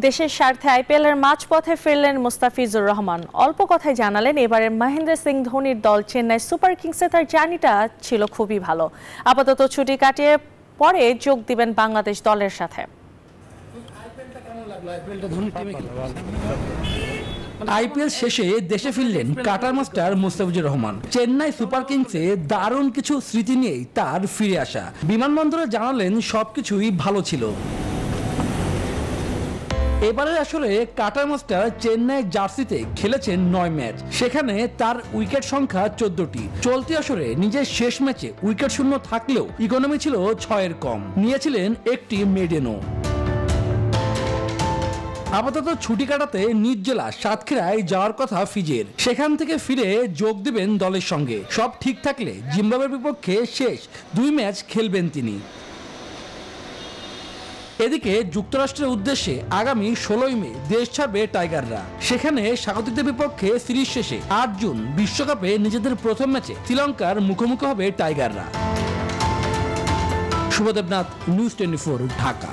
দেশের স্বার্থে আইপিএলের মাঝপথে ফিরলেন মুস্তাফিজুর রহমান। অল্প কথায় জানালেন, এবারের মহেন্দ্র সিং ধোনির দল চেন্নাই সুপার কিংসে তার জার্নিটা ছিল খুবই ভালো। আপাতত ছুটি কাটিয়ে পরে যোগ দিবেন বাংলাদেশ দলের সাথে। আইপিএল শেষে দেশে ফিরলেন cutter master Mustafizur Rahman. Chennai super কিংসে দারুণ কিছু স্মৃতি নিয়েই তার ফিরে আসা। বিমানবন্দরে জানালেন সবকিছুই ভালো ছিল। এবারে আসলে কাটার মাস্টার চেন্নাই জার্সিতে খেলেছেন 9 ম্যাচ, সেখানে তার উইকেট সংখ্যা 14টি। চলতি আসরে নিজের শেষ ম্যাচে উইকেট শূন্য থাকলেও ইকোনমি ছিল 6-এর কম, নিয়েছিলেন একটি মেডেনও। আপাতত ছুটি কাটাতে নিজ জেলা সাতক্ষীরায় যাওয়ার কথা ফিজের, সেখান থেকে ফিরে যোগ দেবেন দলের সঙ্গে। সব ঠিক থাকলে জিম্বাবুয়ের বিপক্ষে শেষ 2 ম্যাচ খেলবেন তিনি। এদিকে যুক্তরাষ্ট্রের উদ্দেশ্যে আগামী 16ই মে দেশ ছাড়বে টাইগাররা। সেখানে স্বাগতিকদের বিপক্ষে সিরিজ শেষে 8 জুন বিশ্বকাপে নিজেদের প্রথম ম্যাচে শ্রীলঙ্কার মুখোমুখি হবে টাইগাররা। শুভদেবনাথ, নিউজ 24, ঢাকা।